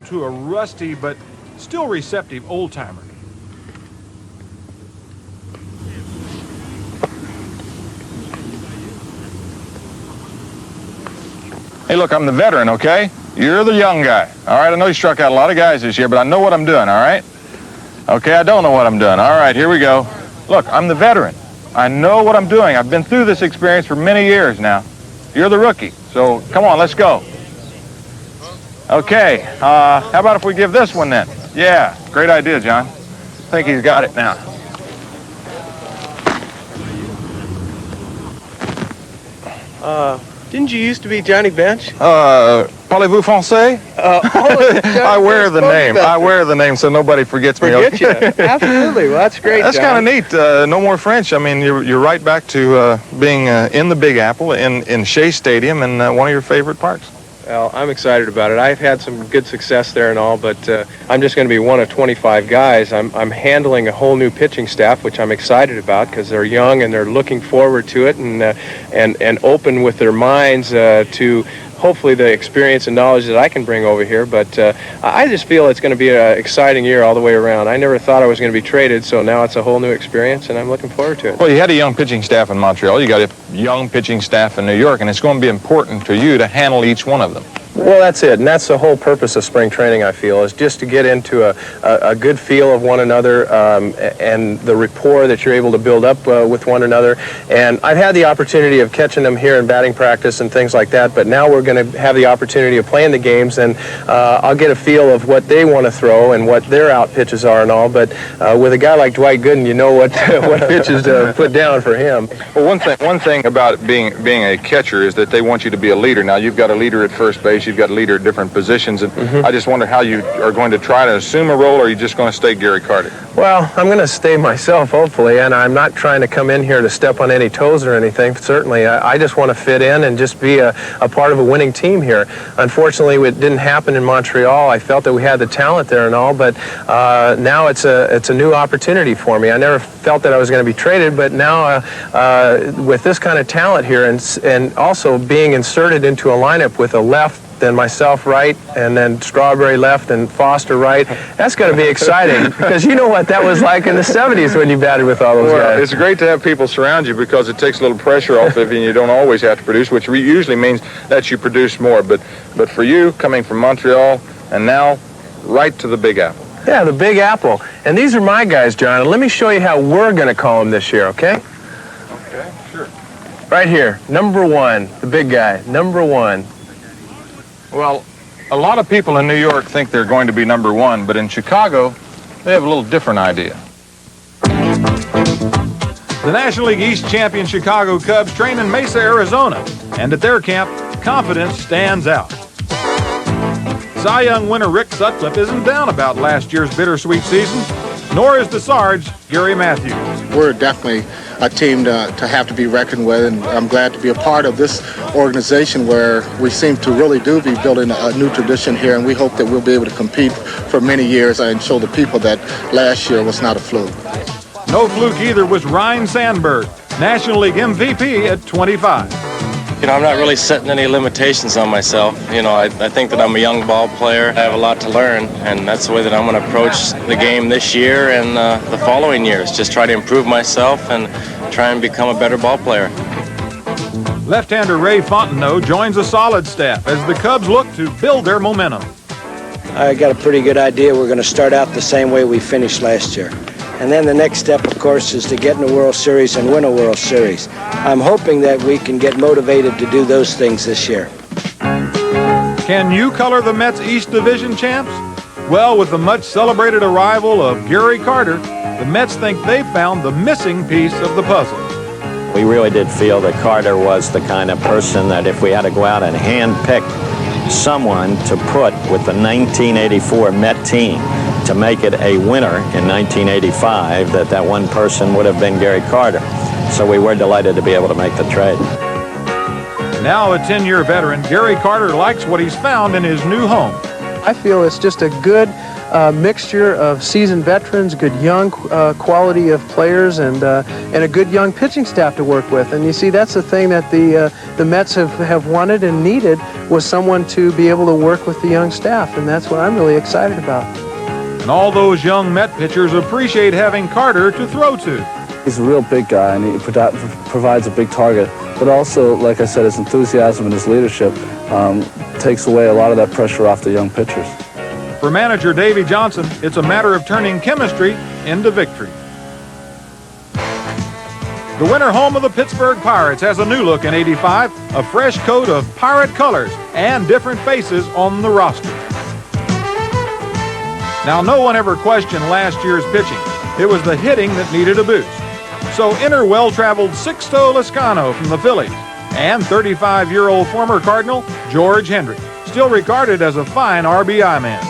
to a rusty but still receptive old-timer. Hey, look, I'm the veteran, okay? You're the young guy. All right, I know you struck out a lot of guys this year, but I know what I'm doing, all right? Okay, I don't know what I'm doing. All right, here we go. Look, I'm the veteran. I know what I'm doing. I've been through this experience for many years now. You're the rookie, so come on, let's go. Okay, how about if we give this one then? Yeah, great idea, John. I think he's got it now. Didn't you used to be Johnny Bench? Parlez-vous français? I wear the name. I wear the name so nobody forgets me. Forget you. Absolutely. Well, that's great, That's kind of neat. No more French. I mean, you're right back to being in the Big Apple, in Shea Stadium, and one of your favorite parks. Well, I'm excited about it. I've had some good success there and all, but I'm just going to be one of 25 guys. I'm handling a whole new pitching staff, which I'm excited about because they're young and they're looking forward to it and open with their minds to hopefully the experience and knowledge that I can bring over here. But I just feel it's going to be an exciting year all the way around. I never thought I was going to be traded, so now it's a whole new experience, and I'm looking forward to it. Well, you had a young pitching staff in Montreal. You got a young pitching staff in New York, and it's going to be important to you to handle each one of them. Well, that's it, and that's the whole purpose of spring training, I feel, is just to get into a good feel of one another and the rapport that you're able to build up with one another. And I've had the opportunity of catching them here in batting practice and things like that, but now we're going to have the opportunity of playing the games, and I'll get a feel of what they want to throw and what their out pitches are and all. But with a guy like Dwight Gooden, you know what pitches to put down for him. Well, one thing about being a catcher is that they want you to be a leader. Now, you've got a leader at first base. You've got a leader at different positions, and I just wonder how you are going to try to assume a role, or are you just going to stay Gary Carter? Well, I'm going to stay myself, hopefully, and I'm not trying to come in here to step on any toes or anything. Certainly, I just want to fit in and just be a part of a winning team here. Unfortunately, it didn't happen in Montreal. I felt that we had the talent there and all, but now it's a new opportunity for me. I never felt that I was going to be traded, but now with this kind of talent here and also being inserted into a lineup with a left, then myself right, and then Strawberry left and Foster right. That's going to be exciting because you know what that was like in the 70s when you batted with all those guys. It's great to have people surround you because it takes a little pressure off of you, and you don't always have to produce, which usually means that you produce more. But for you, coming from Montreal and now right to the Big Apple. Yeah, the Big Apple. And these are my guys, John. And let me show you how we're going to call them this year, okay? Okay, sure. Right here, number one, the big guy, number one. Well, a lot of people in New York think they're going to be number one, but in Chicago, they have a little different idea. The National League East champion Chicago Cubs train in Mesa, Arizona, and at their camp, confidence stands out. Cy Young winner Rick Sutcliffe isn't down about last year's bittersweet season, nor is the Sarge, Gary Matthews. We're definitely a team to have to be reckoned with, and I'm glad to be a part of this organization where we seem to really do be building a new tradition here, and we hope that we'll be able to compete for many years and show the people that last year was not a fluke. No fluke either was Ryne Sandberg, National League MVP at 25. You know, I'm not really setting any limitations on myself. You know, I think that I'm a young ball player. I have a lot to learn, and that's the way that I'm going to approach the game this year and the following years. Just try to improve myself and try and become a better ball player. Left-hander Ray Fontenot joins a solid staff as the Cubs look to build their momentum. I got a pretty good idea. We're going to start out the same way we finished last year. And then the next step, of course, is to get in the World Series and win a World Series. I'm hoping that we can get motivated to do those things this year. Can you color the Mets East Division champs? Well, with the much-celebrated arrival of Gary Carter, the Mets think they've found the missing piece of the puzzle. We really did feel that Carter was the kind of person that if we had to go out and hand-pick someone to put with the 1984 Met team to make it a winner in 1985, that one person would have been Gary Carter. So we were delighted to be able to make the trade. Now a 10-year veteran, Gary Carter likes what he's found in his new home. I feel it's just a good mixture of seasoned veterans, good young quality of players, and a good young pitching staff to work with. And you see, that's the thing that the Mets have wanted and needed, was someone to be able to work with the young staff, and that's what I'm really excited about. And all those young Met pitchers appreciate having Carter to throw to. He's a real big guy, and he provides a big target. But also, like I said, his enthusiasm and his leadership takes away a lot of that pressure off the young pitchers. For manager Davey Johnson, it's a matter of turning chemistry into victory. The winter home of the Pittsburgh Pirates has a new look in '85, a fresh coat of pirate colors and different faces on the roster. Now, no one ever questioned last year's pitching. It was the hitting that needed a boost. So enter well-traveled Sixto Lezcano from the Phillies and 35-year-old former Cardinal George Hendrick, still regarded as a fine RBI man.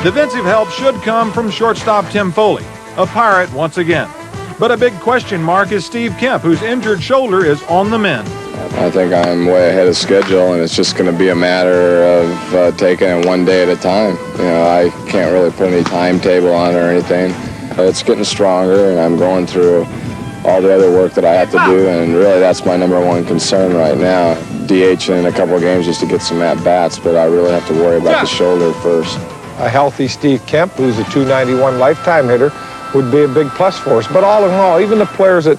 Defensive help should come from shortstop Tim Foley, a Pirate once again. But a big question mark is Steve Kemp, whose injured shoulder is on the mend. I think I'm way ahead of schedule, and it's just going to be a matter of taking it one day at a time. You know, I can't really put any timetable on it or anything. It's getting stronger, and I'm going through all the other work that I have to do, and really that's my number one concern right now. DHing in a couple of games just to get some at-bats, but I really have to worry about the shoulder first. A healthy Steve Kemp, who's a .291 lifetime hitter, would be a big plus for us. But all in all, even the players that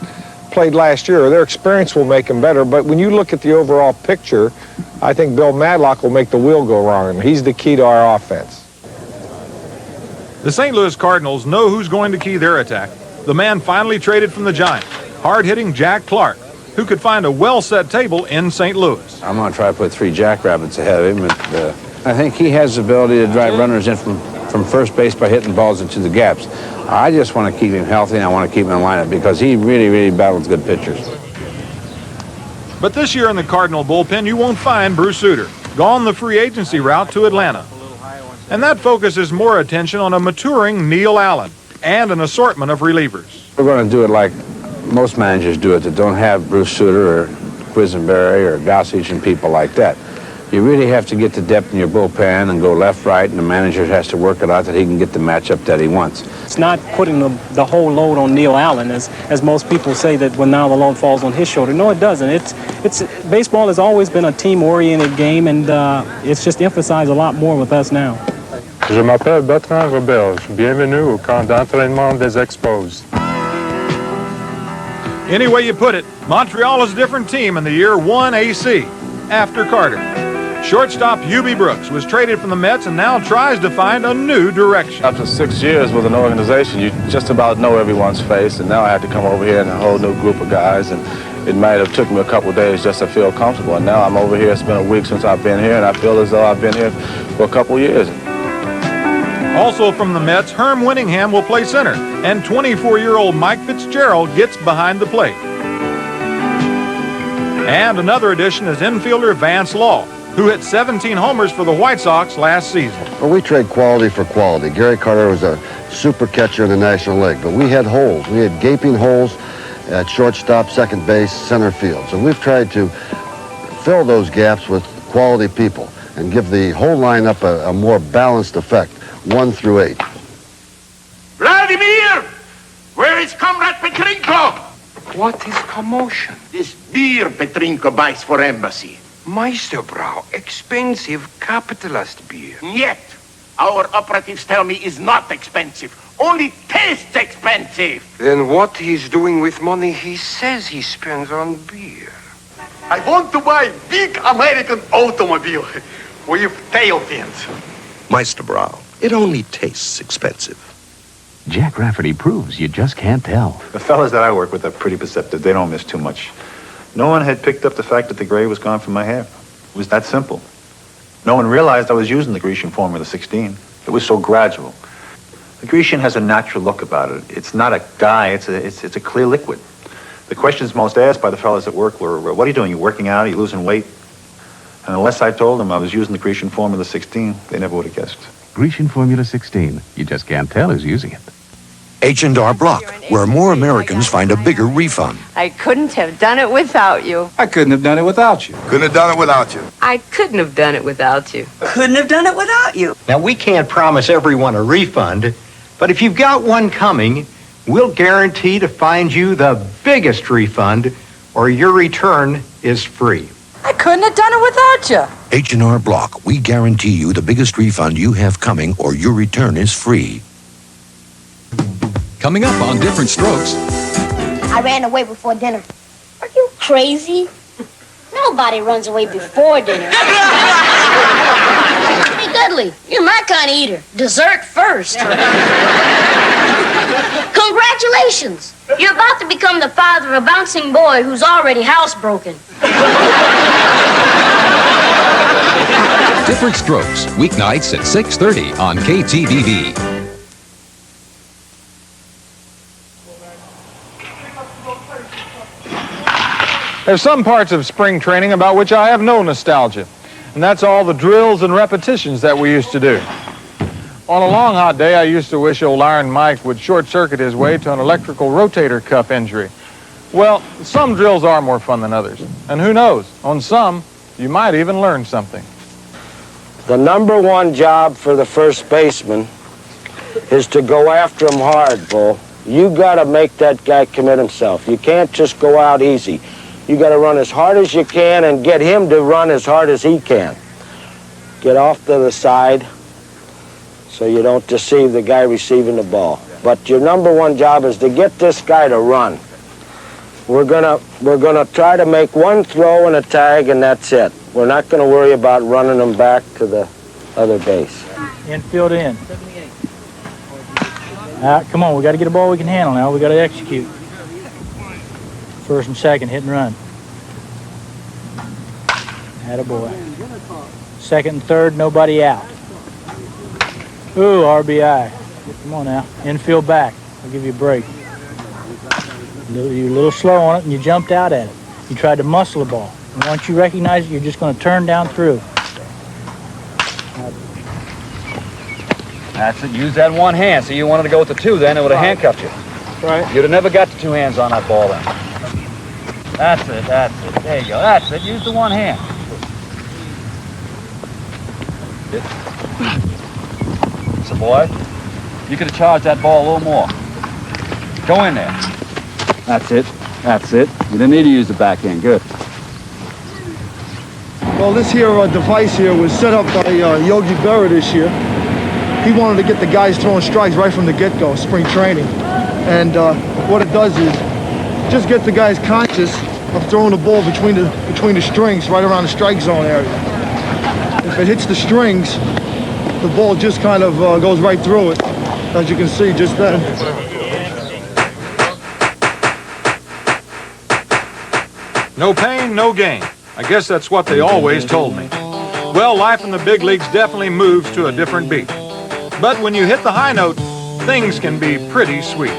played last year, their experience will make them better. But when you look at the overall picture, I think Bill Madlock will make the wheel go wrong, and he's the key to our offense. The St. Louis Cardinals know who's going to key their attack. The man finally traded from the Giants, hard-hitting Jack Clark, who could find a well-set table in St. Louis. I'm going to try to put 3 Jackrabbits ahead of him. I think he has the ability to drive runners in from first base by hitting balls into the gaps. I just want to keep him healthy, and I want to keep him in lineup because he really, really battles good pitchers. But this year in the Cardinal bullpen, you won't find Bruce Sutter, gone the free agency route to Atlanta. And that focuses more attention on a maturing Neil Allen and an assortment of relievers. We're going to do it like most managers do it that don't have Bruce Sutter or Quisenberry or Gossage and people like that. You really have to get the depth in your bullpen and go left, right, and the manager has to work it out that he can get the matchup that he wants. It's not putting the whole load on Neil Allen, as most people say that when now the load falls on his shoulder. No, it doesn't. It's baseball has always been a team-oriented game, and it's just emphasized a lot more with us now. Je m'appelle Bertrand Roberge. Bienvenue au camp d'entraînement des Expos. Any way you put it, Montreal is a different team in the year 1 AC after Carter. Shortstop Hubie Brooks was traded from the Mets and now tries to find a new direction. After 6 years with an organization, you just about know everyone's face, and now I have to come over here and a whole new group of guys, and it might have took me a couple of days just to feel comfortable. And now I'm over here. It's been a week since I've been here, and I feel as though I've been here for a couple of years. Also from the Mets, Herm Winningham will play center, and 24-year-old Mike Fitzgerald gets behind the plate. And another addition is infielder Vance Law, who hit 17 homers for the White Sox last season. Well, we trade quality for quality. Gary Carter was a super catcher in the National League, but we had holes. We had gaping holes at shortstop, second base, center field. So we've tried to fill those gaps with quality people and give the whole lineup a more balanced effect, 1 through 8. Vladimir! Where is Comrade Petrenko? What is commotion? This beer Petrenko buys for embassy. Meisterbrau, expensive capitalist beer. Yet, our operatives tell me is not expensive. Only tastes expensive. Then what he's doing with money he says he spends on beer? I want to buy big American automobile with tail fins. Meisterbrau, it only tastes expensive. Jack Rafferty proves you just can't tell. The fellas that I work with are pretty perceptive. They don't miss too much. No one had picked up the fact that the gray was gone from my hair. It was that simple. No one realized I was using the Grecian Formula 16. It was so gradual. The Grecian has a natural look about it. It's not a dye, it's a clear liquid. The questions most asked by the fellas at work were, what are you doing? You working out? Are you losing weight? And unless I told them I was using the Grecian Formula 16, they never would have guessed. Grecian Formula 16. You just can't tell who's using it. H&R Block, where more Americans find a bigger refund. I couldn't have done it without you. I couldn't have done it without you. Couldn't have done it without you. I couldn't have done it without you. Couldn't have done it without you. Now, we can't promise everyone a refund, but if you've got one coming, we'll guarantee to find you the biggest refund, or your return is free. I couldn't have done it without you. H&R Block, we guarantee you the biggest refund you have coming, or your return is free. Coming up on Different Strokes. I ran away before dinner. Are you crazy? Nobody runs away before dinner. Hey, Dudley, you're my kind of eater. Dessert first. Congratulations. You're about to become the father of a bouncing boy who's already housebroken. Different Strokes, weeknights at 6:30 on KTVV. There's some parts of spring training about which I have no nostalgia, and that's all the drills and repetitions that we used to do. On a long hot day, I used to wish old Iron Mike would short-circuit his way to an electrical rotator cuff injury. Well, some drills are more fun than others, and who knows, on some, you might even learn something. The number one job for the first baseman is to go after him hard, Bull. You got to make that guy commit himself. You can't just go out easy. You got to run as hard as you can and get him to run as hard as he can. Get off to the side so you don't deceive the guy receiving the ball. But your number one job is to get this guy to run. We're gonna try to make one throw and a tag, and that's it. We're not going to worry about running them back to the other base. Infield in. Come on, we got to get a ball we can handle now. We got to execute. First and second, hit and run. Attaboy. Second and third, nobody out. Ooh, RBI. Come on now. Infield back. I'll give you a break. You're a little slow on it, and you jumped out at it. You tried to muscle the ball. And once you recognize it, you're just going to turn down through. That's it. Use that one hand. So you wanted to go with the two then, it would have handcuffed you. Right. You'd have never got the two hands on that ball then. That's it, that's it. There you go. That's it. Use the one hand. So, boy, you could have charged that ball a little more. Go in there. That's it. That's it. You didn't need to use the backhand. Good. Well, this here device here was set up by Yogi Berra this year. He wanted to get the guys throwing strikes right from the get-go, spring training. And what it does is just get the guys conscious of throwing the ball between the strings right around the strike zone area. If it hits the strings, the ball just kind of goes right through it, as you can see just then. No pain, no gain. I guess that's what they always told me. Well, life in the big leagues definitely moves to a different beat. But when you hit the high note, things can be pretty sweet.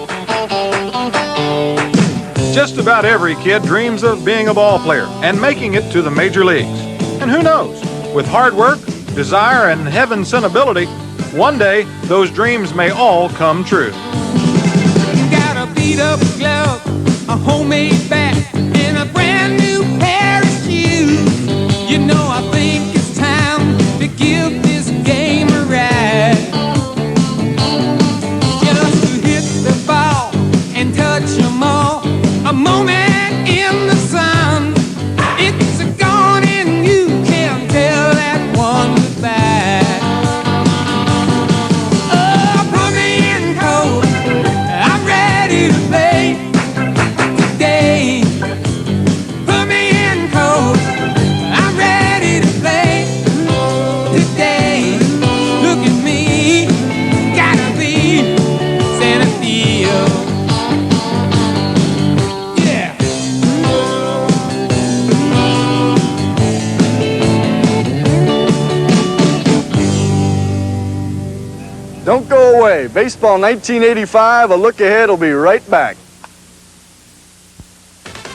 Just about every kid dreams of being a ball player and making it to the major leagues. And who knows, with hard work, desire, and heaven-sent ability, one day those dreams may all come true. Got a beat-up glove, a homemade bat, and a brand new pair of shoes. You know, I think it's time to give this game a ride. Just to hit the ball and touch them all. A moment in the sun. It's a gone and you can't tell that one goodbye. Oh, put me in cold. I'm ready to play today. Put me in cold. I'm ready to play today. Look at me, gotta be center field. Yeah. Don't go away. Baseball 1985, a look ahead will be right back.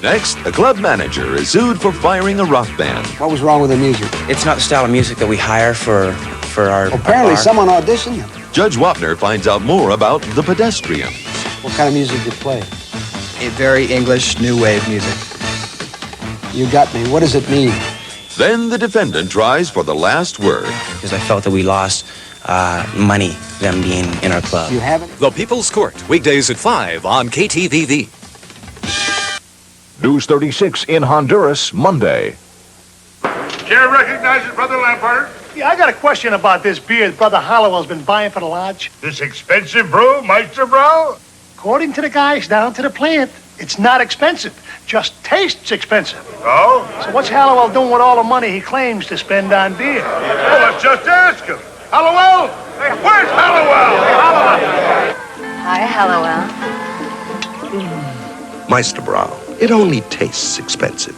Next, a club manager is sued for firing a rock band. What was wrong with the music? It's not the style of music that we hire for our Apparently our bar. someone auditioned him. Judge Wapner finds out more about the pedestrians. What kind of music do you play? A very English new wave music. You got me. What does it mean? Then the defendant tries for the last word. Because I felt that we lost money, them being in our club. You haven't? The People's Court, weekdays at 5 on KTVV. News 36 in Honduras, Monday. Chair recognizes Brother Lampard. Yeah, I got a question about this beer that Brother Hollowell's been buying for the lodge. This expensive brew, Meister Brow? According to the guys down to the plant, it's not expensive. Just tastes expensive. Oh? So what's Hallowell doing with all the money he claims to spend on beer? Well, let's just ask him. Hallowell? Hey, where's Hallowell? Hi, Hallowell. Meister Brow, it only tastes expensive.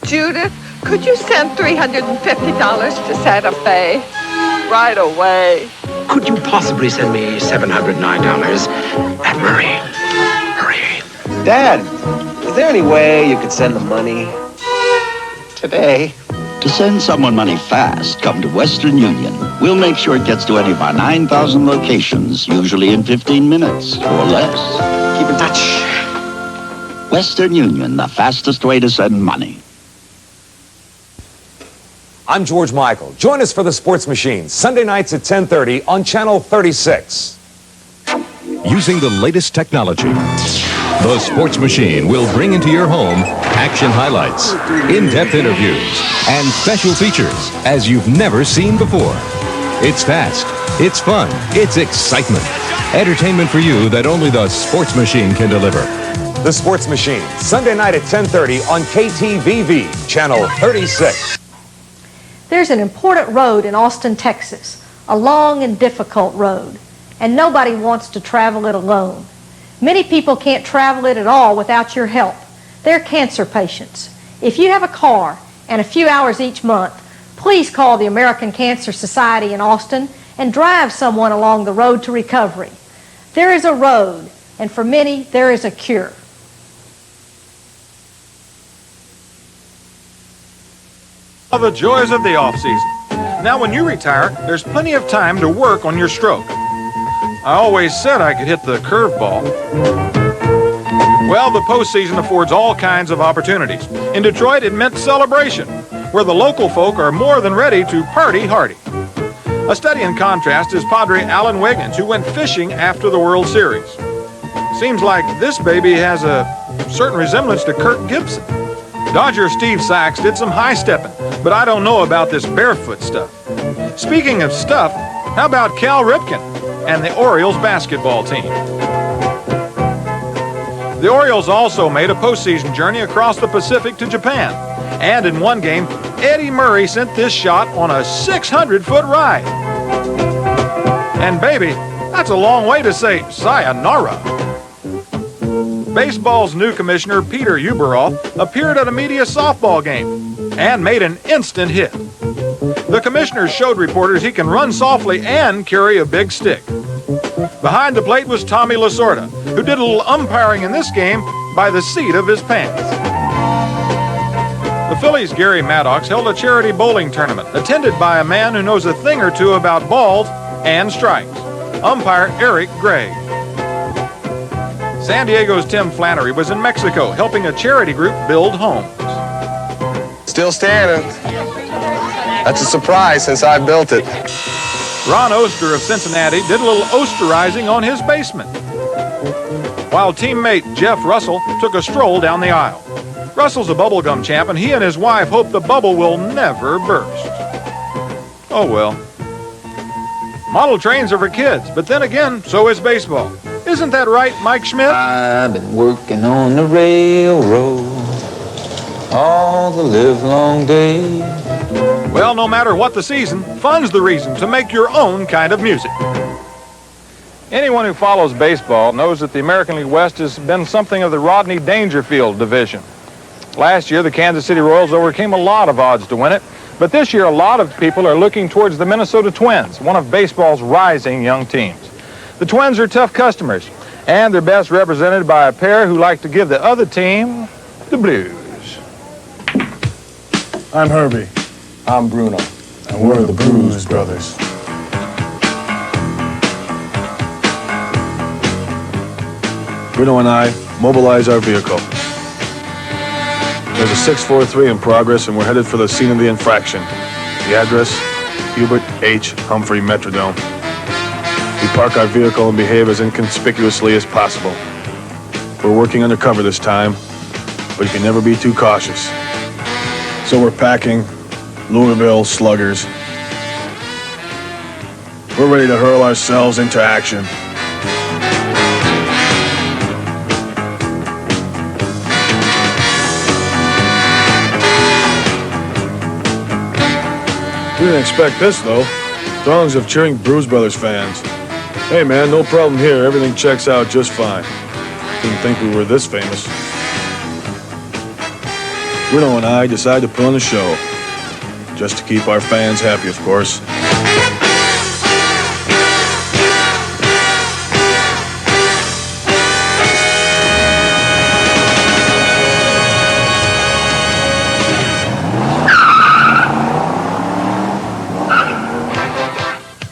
Judith, could you send $350 to Santa Fe? Right away. Could you possibly send me $709 at Murray? Hurry. Dad, is there any way you could send the money today? To send someone money fast, come to Western Union. We'll make sure it gets to any of our 9,000 locations, usually in 15 minutes or less. Keep in touch. Western Union, the fastest way to send money. I'm George Michael. Join us for The Sports Machine, Sunday nights at 10:30 on Channel 36. Using the latest technology, The Sports Machine will bring into your home action highlights, in-depth interviews, and special features as you've never seen before. It's fast, it's fun, it's excitement. Entertainment for you that only The Sports Machine can deliver. The Sports Machine, Sunday night at 10:30 on KTVV, Channel 36. There's an important road in Austin, Texas, a long and difficult road, and nobody wants to travel it alone. Many people can't travel it at all without your help. They're cancer patients. If you have a car and a few hours each month, please call the American Cancer Society in Austin and drive someone along the road to recovery. There is a road, and for many, there is a cure. All the joys of the off-season. Now, when you retire, there's plenty of time to work on your stroke. I always said I could hit the curveball. Well, the postseason affords all kinds of opportunities. In Detroit, it meant celebration, where the local folk are more than ready to party hardy. A study in contrast is Padre Alan Wiggins, who went fishing after the World Series. Seems like this baby has a certain resemblance to Kirk Gibson. Dodger Steve Sachs did some high-stepping, but I don't know about this barefoot stuff. Speaking of stuff, how about Cal Ripken and the Orioles basketball team? The Orioles also made a postseason journey across the Pacific to Japan. And in one game, Eddie Murray sent this shot on a 600-foot ride. And baby, that's a long way to say sayonara. Baseball's new commissioner, Peter Ueberroth, appeared at a media softball game and made an instant hit. The commissioner showed reporters he can run softly and carry a big stick. Behind the plate was Tommy Lasorda, who did a little umpiring in this game by the seat of his pants. The Phillies' Gary Maddox held a charity bowling tournament attended by a man who knows a thing or two about balls and strikes, umpire Eric Gregg. San Diego's Tim Flannery was in Mexico helping a charity group build homes. Still standing. That's a surprise since I built it. Ron Oster of Cincinnati did a little osterizing on his basement, while teammate Jeff Russell took a stroll down the aisle. Russell's a bubblegum champ, and he and his wife hope the bubble will never burst. Oh well. Model trains are for kids, but then again, so is baseball. Isn't that right, Mike Schmidt? I've been working on the railroad all the livelong day. Well, no matter what the season, fun's the reason to make your own kind of music. Anyone who follows baseball knows that the American League West has been something of the Rodney Dangerfield division. Last year, the Kansas City Royals overcame a lot of odds to win it, but this year a lot of people are looking towards the Minnesota Twins, one of baseball's rising young teams. The Twins are tough customers, and they're best represented by a pair who like to give the other team the blues. I'm Herbie. I'm Bruno. And we're the Blues Brothers. Bruno and I mobilize our vehicle. There's a 643 in progress, and we're headed for the scene of the infraction. The address, Hubert H. Humphrey Metrodome. We park our vehicle and behave as inconspicuously as possible. We're working undercover this time, but you can never be too cautious. So we're packing Louisville sluggers. We're ready to hurl ourselves into action. We didn't expect this, though. Throngs of cheering Bruise Brothers fans. Hey, man, no problem here. Everything checks out just fine. Didn't think we were this famous. Bruno and I decided to put on a show. Just to keep our fans happy, of course.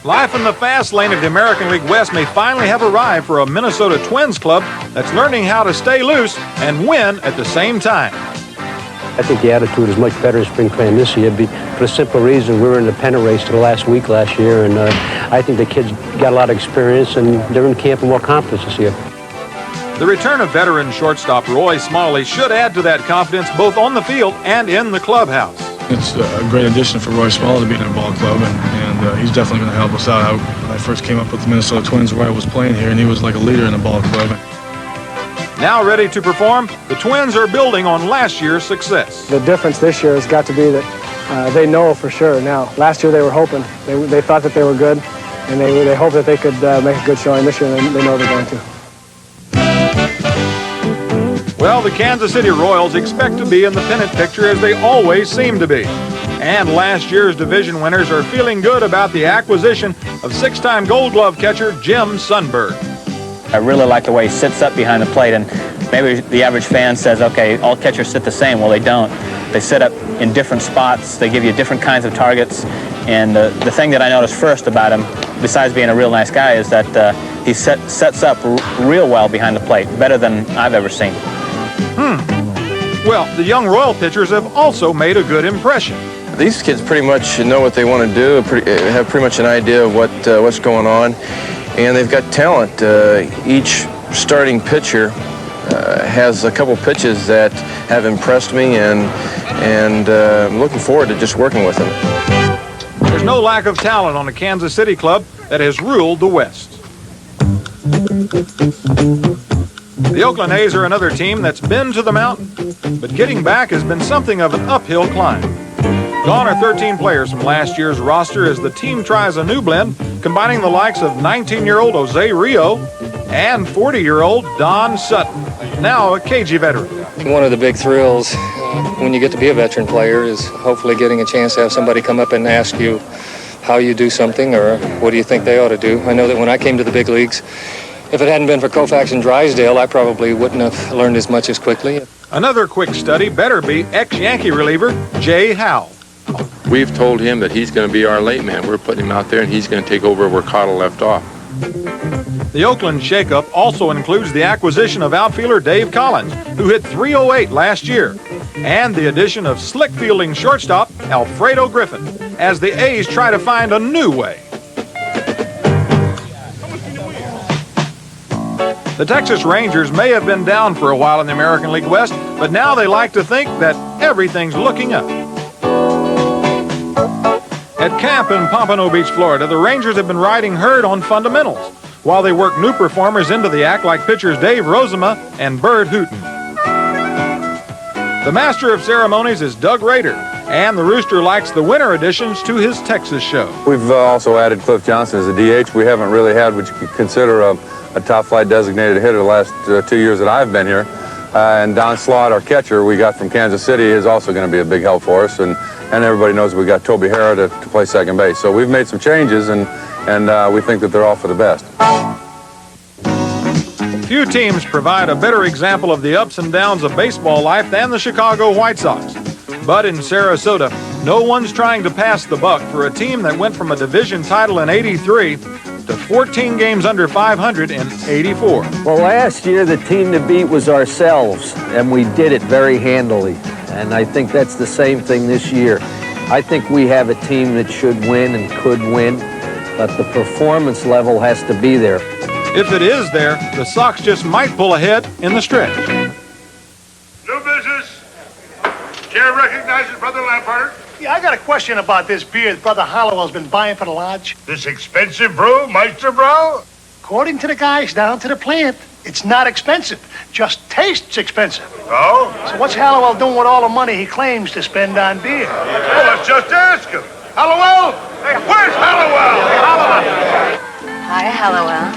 Life in the fast lane of the American League West may finally have arrived for a Minnesota Twins club that's learning how to stay loose and win at the same time. I think the attitude is much better in spring training this year for the simple reason we were in the pennant race to the last week last year, and I think the kids got a lot of experience and they're in camp with more confidence this year. The return of veteran shortstop Roy Smalley should add to that confidence both on the field and in the clubhouse. It's a great addition for Roy Smalley to be in our ball club, and he's definitely going to help us out. I first came up with the Minnesota Twins where I was playing here, and he was like a leader in the ball club. Now ready to perform, the Twins are building on last year's success. The difference this year has got to be that they know for sure now. Last year they were hoping. They thought that they were good, and they hoped that they could make a good showing this year, and they know they're going to. Well, the Kansas City Royals expect to be in the pennant picture as they always seem to be. And last year's division winners are feeling good about the acquisition of six-time Gold Glove catcher Jim Sundberg. I really like the way he sits up behind the plate, and maybe the average fan says, okay, all catchers sit the same. Well, they don't. They sit up in different spots. They give you different kinds of targets. And the thing that I noticed first about him, besides being a real nice guy, is that he sets up real well behind the plate, better than I've ever seen. Well, the young Royal pitchers have also made a good impression. These kids pretty much know what they want to do, have pretty much an idea of what's going on, and they've got talent. Each starting pitcher has a couple pitches that have impressed me, and I'm looking forward to just working with them. There's no lack of talent on the Kansas City club that has ruled the West. The Oakland A's are another team that's been to the mountain, but getting back has been something of an uphill climb. Gone are 13 players from last year's roster as the team tries a new blend, combining the likes of 19-year-old Jose Rio and 40-year-old Don Sutton, now a KG veteran. One of the big thrills when you get to be a veteran player is hopefully getting a chance to have somebody come up and ask you how you do something or what do you think they ought to do. I know that when I came to the big leagues, if it hadn't been for Koufax and Drysdale, I probably wouldn't have learned as much as quickly. Another quick study better be ex-Yankee reliever Jay Howell. We've told him that he's going to be our late man. We're putting him out there, and he's going to take over where Cottle left off. The Oakland shakeup also includes the acquisition of outfielder Dave Collins, who hit .308 last year, and the addition of slick fielding shortstop Alfredo Griffin, as the A's try to find a new way. The Texas Rangers may have been down for a while in the American League West, but now they like to think that everything's looking up. At camp in Pompano Beach, Florida, the Rangers have been riding herd on fundamentals, while they work new performers into the act like pitchers Dave Rozema and Bert Hooton. The master of ceremonies is Doug Rader, and the Rooster likes the winter additions to his Texas show. We've also added Cliff Johnson as a DH. We haven't really had what you could consider a top-flight designated hitter the last 2 years that I've been here. And Don Slott, our catcher we got from Kansas City, is also going to be a big help for us. And everybody knows we got Toby Harrah to play second base. So we've made some changes, and we think that they're all for the best. Few teams provide a better example of the ups and downs of baseball life than the Chicago White Sox. But in Sarasota, no one's trying to pass the buck for a team that went from a division title in '83 to 14 games under 500 in '84. Well, last year the team to beat was ourselves, and we did it very handily. And I think that's the same thing this year. I think we have a team that should win and could win, but the performance level has to be there. If it is there, the Sox just might pull ahead in the stretch. New business. Chair recognizes Brother Lampard. Yeah, I got a question about this beer that Brother Hollowell's been buying for the lodge. This expensive brew, Meister Brew? According to the guys down to the plant, it's not expensive. Just tastes expensive. Oh? So what's Hallowell doing with all the money he claims to spend on beer? Well, let's just ask him. Hallowell? Hey, where's Hallowell? Hi, Hallowell.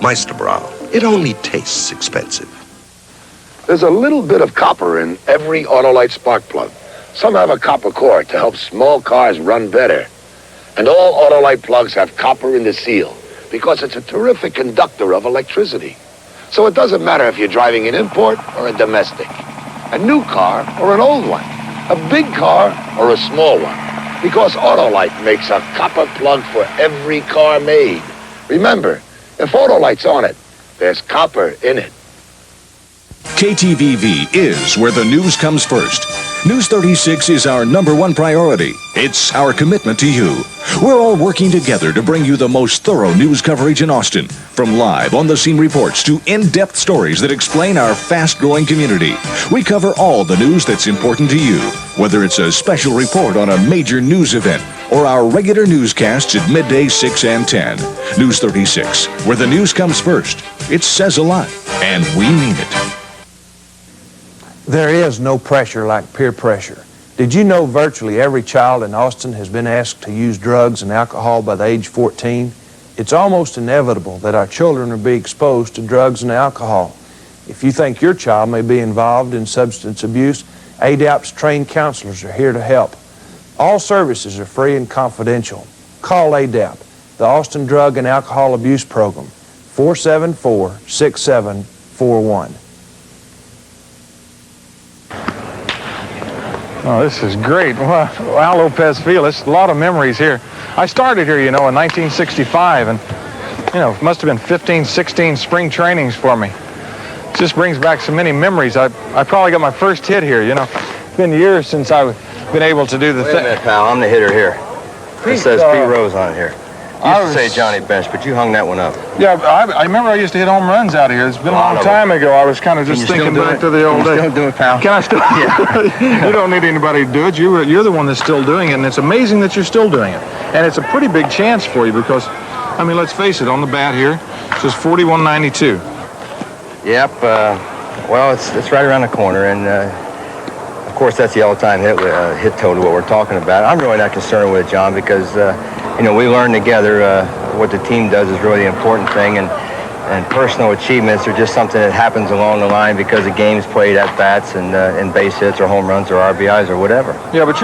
Meisterbrow, it only tastes expensive. There's a little bit of copper in every Autolite spark plug. Some have a copper core to help small cars run better. And all Autolite plugs have copper in the seal because it's a terrific conductor of electricity. So it doesn't matter if you're driving an import or a domestic, a new car or an old one, a big car or a small one, because Autolite makes a copper plug for every car made. Remember, if Autolite's on it, there's copper in it. KTVV is where the news comes first. News 36 is our #1 priority. It's our commitment to you. We're all working together to bring you the most thorough news coverage in Austin. From live on-the-scene reports to in-depth stories that explain our fast-growing community. We cover all the news that's important to you, whether it's a special report on a major news event or our regular newscasts at midday 6 and 10. News 36, where the news comes first. It says a lot, and we mean it. There is no pressure like peer pressure. Did you know virtually every child in Austin has been asked to use drugs and alcohol by the age 14? It's almost inevitable that our children will be exposed to drugs and alcohol. If you think your child may be involved in substance abuse, ADAP's trained counselors are here to help. All services are free and confidential. Call ADAP, the Austin Drug and Alcohol Abuse Program, 474-6741. Oh, this is great. Wow, Lopez Field. It's a lot of memories here. I started here, in 1965, and, it must have been 15, 16 spring trainings for me. It just brings back so many memories. I probably got my first hit here, It's been years since I've been able to do the thing. Wait a minute, pal. I'm the hitter here. It says Pete Rose on it here. You used to say Johnny Bench, but you hung that one up. Yeah, I remember I used to hit home runs out of here. It's been a long time ago. I was kind of just thinking back to the old days. Still do it, pal? Can I still? Yeah. You don't need anybody to do it. You're the one that's still doing it, and it's amazing that you're still doing it. And it's a pretty big chance for you because, let's face it, on the bat here, it says 41.92. Yep. Well, it's right around the corner, and of course that's the all-time hit total what we're talking about. I'm really not concerned with it, John, because we learn together. What the team does is really the important thing, and personal achievements are just something that happens along the line because of games played at bats and base hits or home runs or RBIs or whatever. Yeah, but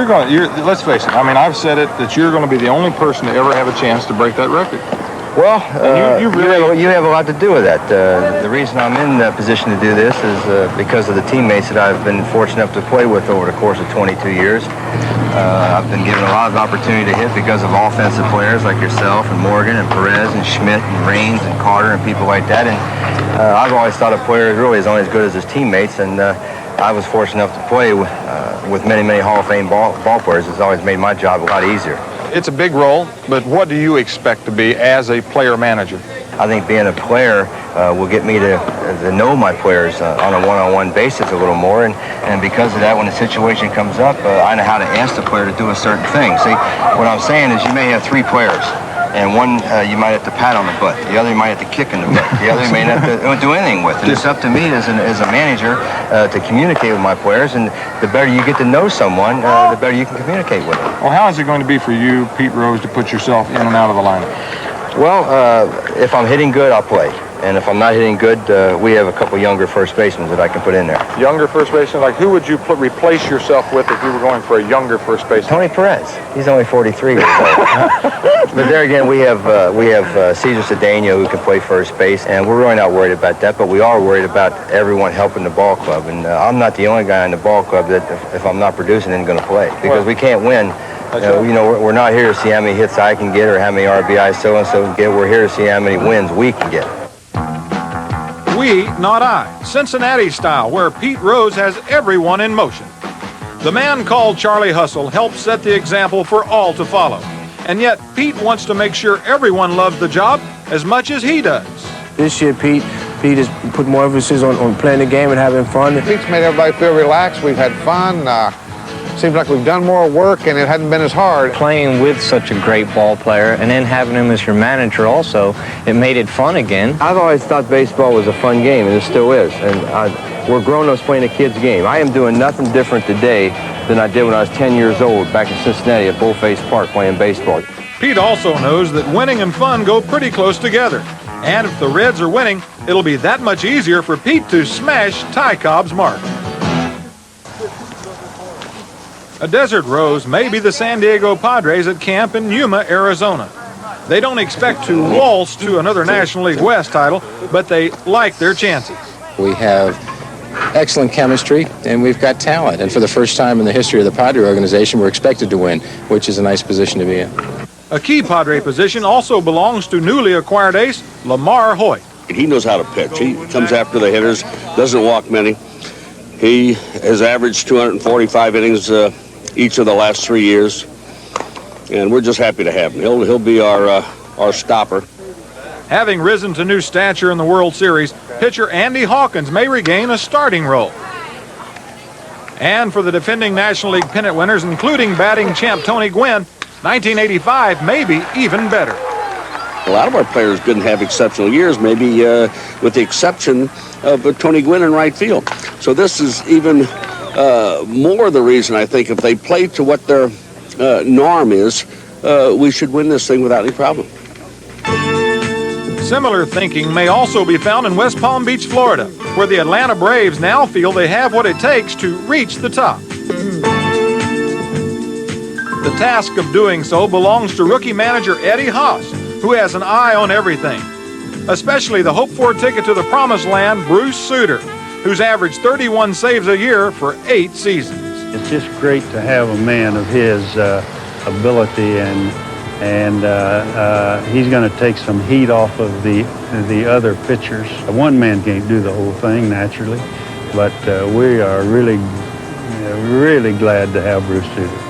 let's face it. I've said it that you're going to be the only person to ever have a chance to break that record. Well, you have a lot to do with that. The reason I'm in the position to do this is because of the teammates that I've been fortunate enough to play with over the course of 22 years. I've been given a lot of opportunity to hit because of offensive players like yourself and Morgan and Perez and Schmidt and Raines and Carter and people like that. And I've always thought a player really is only as good as his teammates. And I was fortunate enough to play with many, many Hall of Fame ball players. It's always made my job a lot easier. It's a big role, but what do you expect to be as a player manager? I think being a player will get me to know my players on a one-on-one basis a little more, and because of that, when the situation comes up, I know how to ask the player to do a certain thing. See, what I'm saying is you may have three players, and one you might have to pat on the butt, the other you might have to kick in the butt, the other you may not have to do anything with. And it's up to me as a manager to communicate with my players, and the better you get to know someone, the better you can communicate with them. Well, how is it going to be for you, Pete Rose, to put yourself in and out of the lineup? Well, if I'm hitting good, I'll play. And if I'm not hitting good, we have a couple younger first basemen that I can put in there. Younger first baseman? Like, who would you replace yourself with if you were going for a younger first baseman? Tony Perez. He's only 43 years old. But there again, we have Cesar Cedeno who can play first base, and we're really not worried about that, but we are worried about everyone helping the ball club. And I'm not the only guy in the ball club that, if I'm not producing, isn't going to play. Because we can't win We're not here to see how many hits I can get or how many RBIs so-and-so can get. We're here to see how many wins we can get. We, not I. Cincinnati style, where Pete Rose has everyone in motion. The man called Charlie Hustle helps set the example for all to follow. And yet, Pete wants to make sure everyone loves the job as much as he does. This year, Pete has put more emphasis on playing the game and having fun. Pete's made everybody feel relaxed. We've had fun. Seems like we've done more work and it hadn't been as hard. Playing with such a great ball player and then having him as your manager also, it made it fun again. I've always thought baseball was a fun game, and it still is. And we're grown-ups playing a kid's game. I am doing nothing different today than I did when I was 10 years old back in Cincinnati at Bullface Park playing baseball. Pete also knows that winning and fun go pretty close together. And if the Reds are winning, it'll be that much easier for Pete to smash Ty Cobb's mark. A desert rose may be the San Diego Padres at camp in Yuma, Arizona. They don't expect to waltz to another National League West title, but they like their chances. We have excellent chemistry, and we've got talent. And for the first time in the history of the Padre organization, we're expected to win, which is a nice position to be in. A key Padre position also belongs to newly acquired ace Lamar Hoyt. He knows how to pitch. He comes after the hitters, doesn't walk many. He has averaged 245 innings each of the last 3 years, and we're just happy to have him. He'll be our stopper. Having risen to new stature in the World Series, pitcher Andy Hawkins may regain a starting role. And for the defending National League pennant winners, including batting champ Tony Gwynn, 1985 may be even better. A lot of our players didn't have exceptional years, maybe with the exception of Tony Gwynn in right field. So this is even more the reason, I think, if they play to what their norm is, we should win this thing without any problem. Similar thinking may also be found in West Palm Beach, Florida, where the Atlanta Braves now feel they have what it takes to reach the top. The task of doing so belongs to rookie manager Eddie Haas, who has an eye on everything, especially the hoped-for ticket to the promised land, Bruce Sutter, who's averaged 31 saves a year for 8 seasons. It's just great to have a man of his ability, and he's going to take some heat off of the other pitchers. One man can't do the whole thing, naturally, but we are really glad to have Bruce Sutter.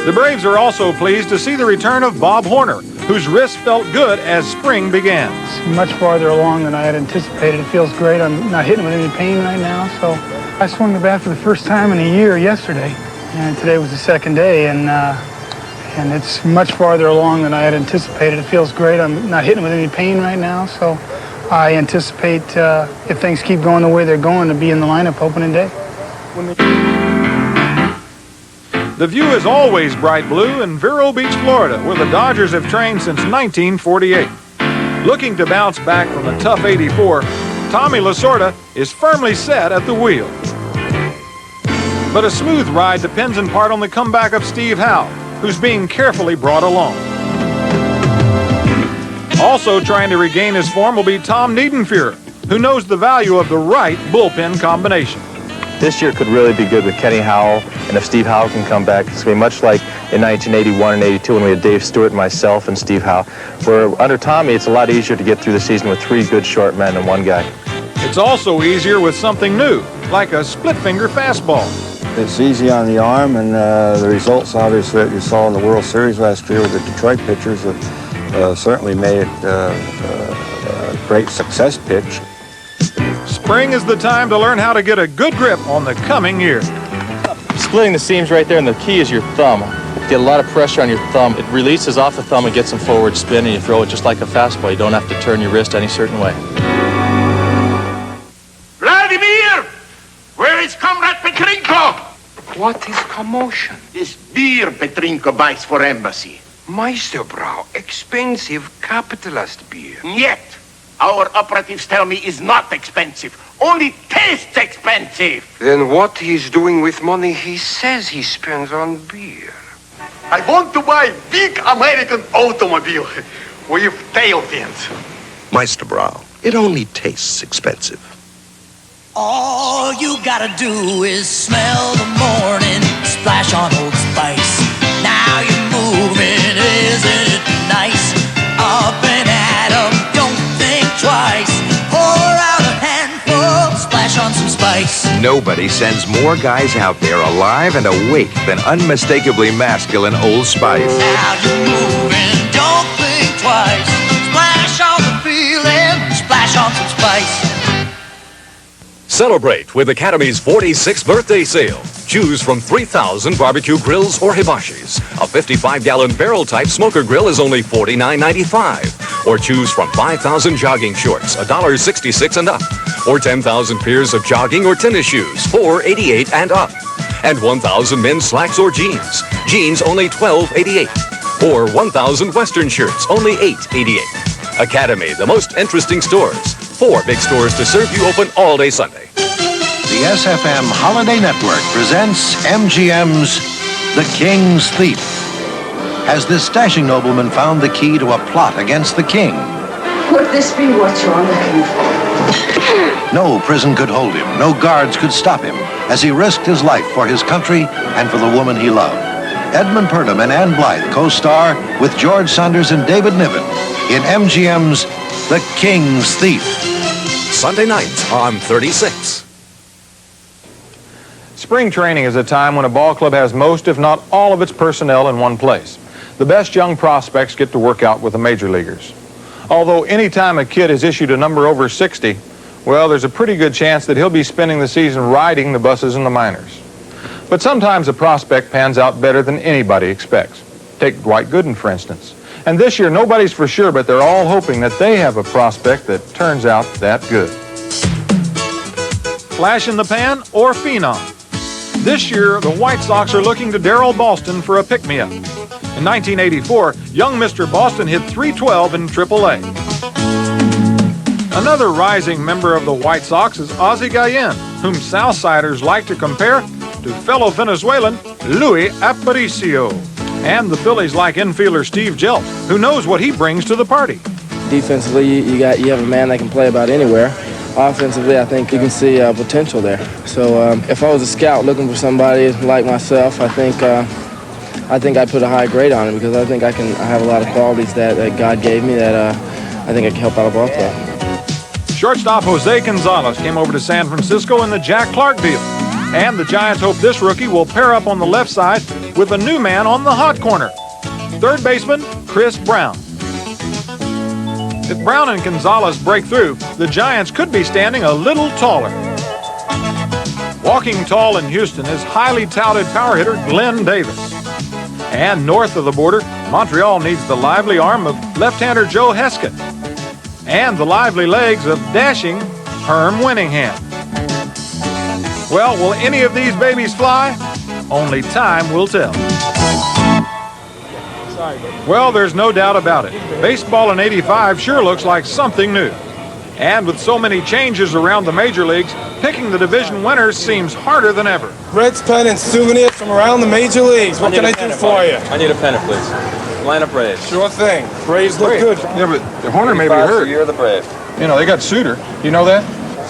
The Braves are also pleased to see the return of Bob Horner, whose wrist felt good as spring began. It's much farther along than I had anticipated. It feels great. I'm not hitting with any pain right now, so I swung the bat for the first time in a year yesterday, and today was the second day, and it's much farther along than I had anticipated. It feels great. I'm not hitting with any pain right now, so I anticipate if things keep going the way they're going, to be in the lineup opening day. The view is always bright blue in Vero Beach, Florida, where the Dodgers have trained since 1948. Looking to bounce back from a tough '84, Tommy Lasorda is firmly set at the wheel. But a smooth ride depends in part on the comeback of Steve Howe, who's being carefully brought along. Also trying to regain his form will be Tom Niedenfuhr, who knows the value of the right bullpen combination. This year could really be good with Kenny Howell, and if Steve Howe can come back, it's going to be much like in 1981 and 82 when we had Dave Stewart, myself, and Steve Howe, where under Tommy it's a lot easier to get through the season with 3 good short men and 1 guy. It's also easier with something new, like a split-finger fastball. It's easy on the arm, and the results, obviously, that you saw in the World Series last year with the Detroit pitchers have certainly made it a great success pitch. Spring is the time to learn how to get a good grip on the coming year. Splitting the seams right there, and the key is your thumb. Get a lot of pressure on your thumb. It releases off the thumb and gets some forward spin, and you throw it just like a fastball. You don't have to turn your wrist any certain way. Vladimir! Where is Comrade Petrinko? What is commotion? This beer Petrinko buys for embassy. Meisterbrow, expensive capitalist beer. Yet, our operatives tell me is not expensive. Only tastes expensive. Then what he's doing with money he says he spends on beer? I want to buy big American automobile with tail fins. Meisterbrow, it only tastes expensive. All you gotta do is smell the morning, splash on Old Spice. Now Nobody sends more guys out there alive and awake than unmistakably masculine Old Spice. Now you're moving, don't think twice. Splash on the feeling, splash on some spice. Celebrate with Academy's 46th birthday sale. Choose from 3,000 barbecue grills or hibachis. A 55-gallon barrel-type smoker grill is only $49.95. Or choose from 5,000 jogging shorts, $1.66 and up. Or 10,000 pairs of jogging or tennis shoes, $4.88 and up. And 1,000 men's slacks or jeans. Jeans only $12.88. Or 1,000 Western shirts, only $8.88. Academy, the most interesting stores. 4 big stores to serve you open all day Sunday. The SFM Holiday Network presents MGM's The King's Thief. Has this dashing nobleman found the key to a plot against the king? Would this be what you're looking for? No prison could hold him. No guards could stop him as he risked his life for his country and for the woman he loved. Edmund Purdom and Ann Blythe co-star with George Saunders and David Niven in MGM's The King's Thief. Sunday nights on 36. Spring training is a time when a ball club has most, if not all, of its personnel in one place. The best young prospects get to work out with the major leaguers. Although any time a kid is issued a number over 60, well, there's a pretty good chance that he'll be spending the season riding the buses in the minors. But sometimes a prospect pans out better than anybody expects. Take Dwight Gooden, for instance. And this year, nobody's for sure, but they're all hoping that they have a prospect that turns out that good. Flash in the pan or phenom? This year, the White Sox are looking to Darrell Boston for a pick-me-up. In 1984, young Mr. Boston hit .312 in AAA. Another rising member of the White Sox is Ozzie Guillen, whom Southsiders like to compare to fellow Venezuelan Luis Aparicio. And the Phillies like infielder Steve Jelf, who knows what he brings to the party. Defensively, you have a man that can play about anywhere. Offensively, I think you can see potential there. So if I was a scout looking for somebody like myself, I think I'd put a high grade on him because I think I have a lot of qualities that God gave me that I think I can help out a ball club. Shortstop Jose Gonzalez came over to San Francisco in the Jack Clark deal. And the Giants hope this rookie will pair up on the left side with a new man on the hot corner, third baseman Chris Brown. If Brown and Gonzalez break through, the Giants could be standing a little taller. Walking tall in Houston is highly touted power hitter Glenn Davis. And north of the border, Montreal needs the lively arm of left-hander Joe Heskett and the lively legs of dashing Herm Winningham. Well, will any of these babies fly? Only time will tell. Well, there's no doubt about it. Baseball in '85 sure looks like something new. And with so many changes around the major leagues, picking the division winners seems harder than ever. Reds pen and souvenirs from around the major leagues. What can I do for you? I need a pennant, please. Line up Braves. Sure thing. Braves look good. Yeah, but the Horner may be hurt. Year of the Braves. You know, they got Suter. You know that?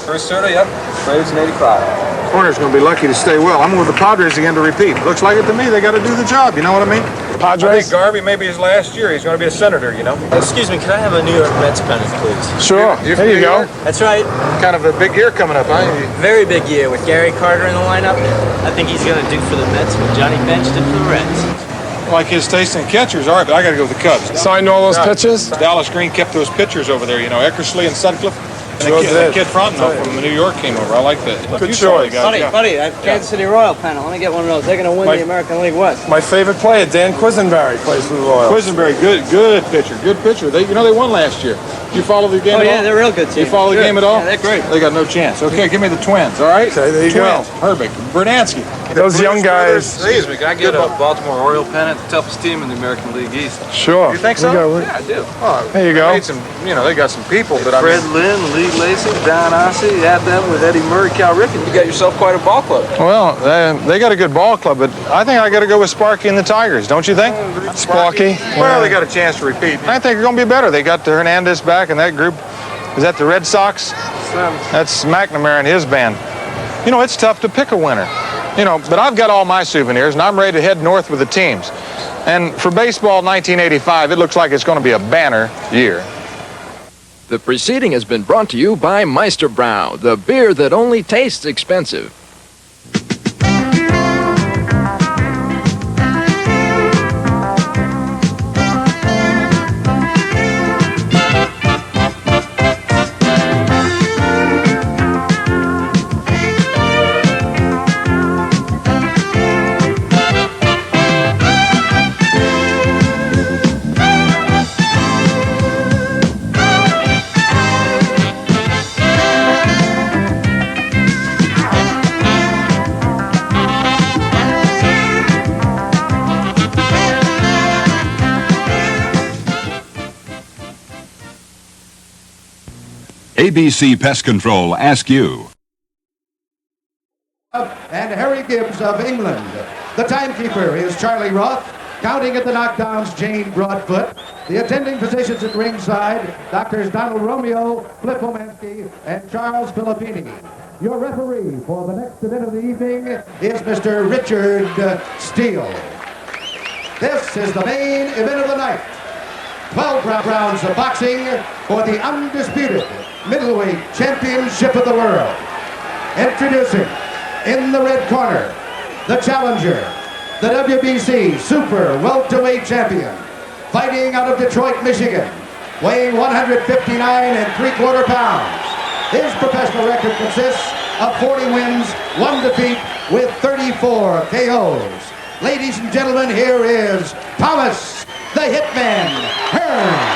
Bruce Suter, yep. Braves in '85. Horner's going to be lucky to stay well. I'm with the Padres again to repeat. Looks like it to me they got to do the job. You know what I mean? Padres? I think Garvey may be his last year. He's going to be a senator, you know? Excuse me, can I have a New York Mets pennant, please? Sure. You're there you go. That's right. Kind of a big year coming up, huh? Very big year with Gary Carter in the lineup. I think he's going to do for the Mets what Johnny Bench did for the Reds. Like his taste in catchers, all right, but I got to go with the Cubs. Signed all those pitchers? Dallas Green kept those pitchers over there, you know, Eckersley and Sutcliffe. And Sure the kid Frontenot from New York came over. I like that. Good choice. Buddy, that Kansas City Royal pennant. Let me get one of those. They're going to win the American League West. My favorite player, Dan Quisenberry, plays for the Royals. Quisenberry, good pitcher. They won last year. Did you follow the game at all? Oh, yeah, they're a real good team. You follow the game at all? Yeah, they're great. They got no chance. Okay, give me the Twins, all right? Okay, there you go. Herbeck, Bernansky. Those young guys. Excuse me, can I get a Baltimore Oriole pennant? The toughest team in the American League East. Sure. You think so? Yeah, I do. Oh, there you go. They got some people, but Fred Lynn, Lee Lacy, Don Ossie, add that with Eddie Murray, Cal Ripken. You got yourself quite a ball club. Well, they got a good ball club, but I think I got to go with Sparky and the Tigers, don't you think? Sparky? Well, they got a chance to repeat. I think they're going to be better. They got the Hernandez back, and that group, is that the Red Sox? That's McNamara and his band. You know, it's tough to pick a winner. You know, but I've got all my souvenirs, and I'm ready to head north with the teams. And for baseball 1985, it looks like it's going to be a banner year. The proceeding has been brought to you by Meister Brau, the beer that only tastes expensive. ABC Pest Control ask you. And Harry Gibbs of England. The timekeeper is Charlie Roth. Counting at the knockdowns, Jane Broadfoot. The attending physicians at ringside, Doctors Donald Romeo, Flip Omansky, and Charles Filippini. Your referee for the next event of the evening is Mr. Richard Steele. This is the main event of the night. 12 rounds of boxing for the undisputed middleweight championship of the world. Introducing, in the red corner, the challenger, the WBC Super Welterweight Champion, fighting out of Detroit, Michigan, weighing 159 3/4 pounds. His professional record consists of 40 wins, 1 defeat, with 34 KOs. Ladies and gentlemen, here is Thomas the Hitman Hearns.